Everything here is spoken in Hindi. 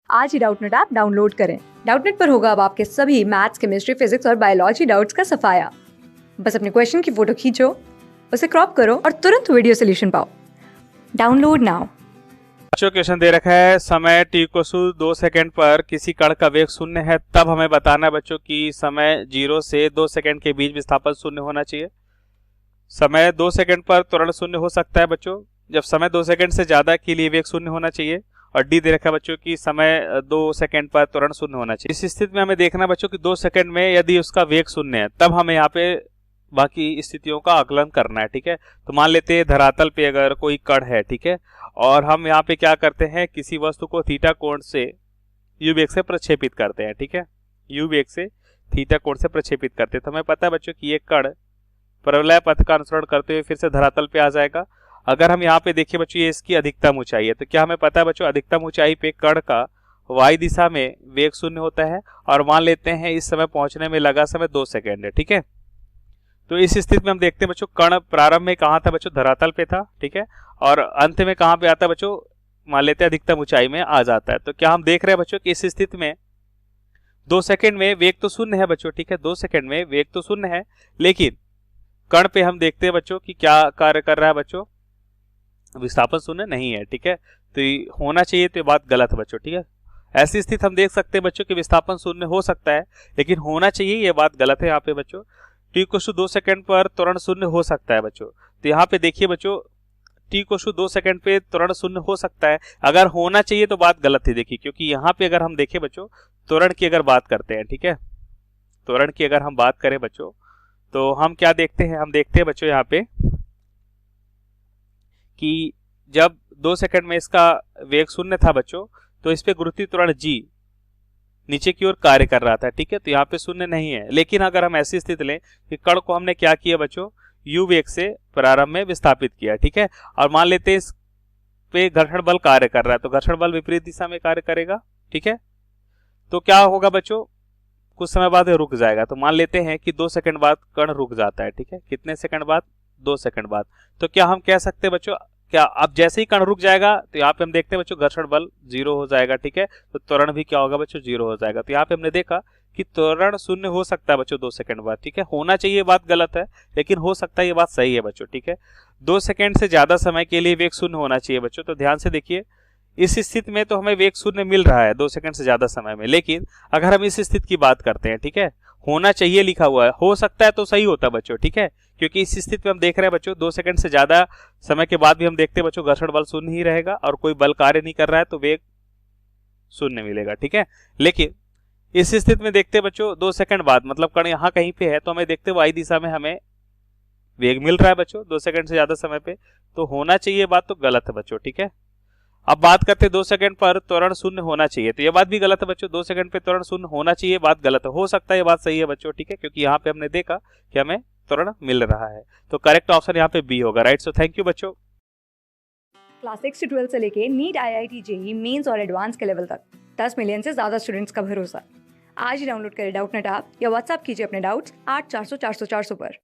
आज ही डाउटनेट ऐप डाउनलोड करें। डाउटनेट पर होगा अब आपके सभी मैथ्स, केमिस्ट्री, फिजिक्स और बायोलॉजी डाउट्स का सफाया। बस अपने क्वेश्चन की फोटो खींचो, उसे क्रॉप करो और तुरंत वीडियो सोल्यूशन पाओ। Download now. बच्चों क्वेश्चन दे रखा है, समय t को 2 सेकंड पर किसी कण का वेग 0 है, तब हमें बताना है बच्चों कि समय 0 से 2 सेकंड के बीच विस्थापन 0 होना चाहिए। समय 2 सेकंड पर त्वरण 0 हो सकता है बच्चों जब समय 2 सेकंड से ज्यादा के लिए वेग 0 होना चाहिए। और डी दे रखा है बच्चों की समय 2 सेकंड पर त्वरण 0 होना चाहिए। इस स्थिति में हमें देखना है बच्चों कि 2 सेकंड में यदि उसका वेग 0 है तब हमें यहाँ पे बाकी स्थितियों का आकलन करना है। ठीक है, तो मान लेते हैं धरातल पे अगर कोई कण है, ठीक है, और हम यहाँ पे क्या करते हैं, किसी वस्तु को थीटा कोण से यू वेग से प्रक्षेपित करते हैं। ठीक है, यू वेग से थीटा कोण से प्रक्षेपित करते हैं, तो हमें पता है बच्चों कि ये कण परवलय पथ का अनुसरण करते हुए फिर से धरातल पे आ जाएगा। अगर हम यहाँ पे देखिए बच्चों, ये इसकी अधिकतम ऊंचाई है, तो क्या हमें पता है बच्चों अधिकतम ऊंचाई पे कण का y दिशा में वेग 0 होता है, और मान लेते हैं इस समय पहुंचने में लगा समय 2 सेकंड है। ठीक है, तो इस स्थिति में हम देखते हैं बच्चों कण प्रारंभ में कहाँ था बच्चों, धरातल पे था। ठीक है, और अंत में कहाँ पे आता है बच्चों, मान लेते हैं अधिकतम ऊंचाई में आ जाता है। तो क्या हम देख रहे हैं बच्चों कि इस स्थिति में 2 सेकंड में वेग तो 0 है बच्चों। ठीक है, 2 सेकंड में वेग तो 0 है, लेकिन कण पे हम देखते हैं बच्चों कि क्या कार्य कर रहा है बच्चों, विस्थापन 0 नहीं है। ठीक है, तो होना चाहिए, तो ये बात गलत है बच्चों। ठीक है, ऐसी स्थिति हम देख सकते हैं बच्चों कि विस्थापन 0 हो सकता है लेकिन होना चाहिए, ये बात गलत है यहाँ पे बच्चों। t को 2 सेकंड पर त्वरण 0 हो सकता है बच्चों, तो यहाँ पे देखिए बच्चों t को 2 सेकंड पे त्वरण 0 हो सकता है, अगर होना चाहिए तो बात गलत है। देखिए, क्योंकि यहाँ पे अगर हम देखें बच्चों त्वरण की अगर बात करते हैं, ठीक है, त्वरण की अगर हम बात करें बच्चों, तो हम क्या देखते हैं, हम देखते हैं बच्चों यहाँ पे कि जब 2 सेकंड में इसका वेग 0 था बच्चों, तो इस पे गुरुत्वीय त्वरण g नीचे की ओर कार्य कर रहा था। ठीक है, तो यहाँ पे 0 नहीं है, लेकिन अगर हम ऐसी स्थिति लें कि कण को हमने क्या किया बच्चों, u वेग से प्रारंभ में विस्थापित किया। ठीक है, और मान लेते हैं इस पे घर्षण बल कार्य कर रहा है, तो घर्षण बल विपरीत दिशा में कार्य करेगा। ठीक है, तो क्या होगा बच्चों, कुछ समय बाद रुक जाएगा। तो मान लेते हैं कि 2 सेकंड बाद कण रुक जाता है। ठीक है, कितने सेकंड बाद, 2 सेकंड बाद। तो क्या हम कह सकते हैं बच्चों, क्या अब जैसे ही कण रुक जाएगा तो यहाँ पे हम देखते हैं बच्चों घर्षण बल 0 हो जाएगा। ठीक है, तो त्वरण भी क्या होगा बच्चों, 0 हो जाएगा। तो यहाँ पे हमने देखा कि त्वरण 0 हो सकता है बच्चों 2 सेकंड बाद। ठीक है, होना चाहिए बात गलत है, लेकिन हो सकता है ये बात सही है बच्चों। ठीक है, 2 सेकंड से ज्यादा समय के लिए वेग 0 होना चाहिए बच्चों। तो ध्यान से देखिए, इस स्थिति में तो हमें वेग 0 मिल रहा है 2 सेकंड से ज्यादा समय में, लेकिन अगर हम इस स्थिति की बात करते हैं, ठीक है, होना चाहिए लिखा हुआ है, हो सकता है तो सही होता बच्चों। ठीक है, क्योंकि इस स्थिति में हम देख रहे हैं बच्चों 2 सेकंड से ज्यादा समय के बाद भी हम देखते हैं बच्चों घर्षण बल 0 ही रहेगा और कोई बल कार्य नहीं कर रहा है, तो वेग 0 मिलेगा। ठीक है, लेकिन इस स्थिति में देखते हैं बच्चों 2 सेकंड बाद, मतलब कण यहाँ कहीं पे है, तो हमें देखते हैं y दिशा में हमें वेग मिल रहा है बच्चों 2 सेकंड से ज्यादा समय पे, तो होना चाहिए बात तो गलत है बच्चों। ठीक है, अब बात करते हैं 2 सेकंड पर त्वरण 0 होना चाहिए, तो ये बात भी गलत है बच्चों। 2 सेकंड पे त्वरण 0 होना चाहिए, बात गलत है। हो सकता है ये बात सही है बच्चों। ठीक है, क्योंकि यहाँ पे हमने देखा कि हमें त्वरण मिल रहा है, तो करेक्ट ऑप्शन यहाँ पे बी होगा। राइट, सो थैंक यू बच्चों। क्लास 6 से 12 से लेके नीट, IIT, जेईई मेंस और एडवांस के लेवल तक 10 मिलियन से ज्यादा स्टूडेंट्स का भरोसा। आज ही डाउनलोड करें डाउटनेट ऐप या व्हाट्सएप कीजिए अपने डाउट्स 8400 400 400 पर।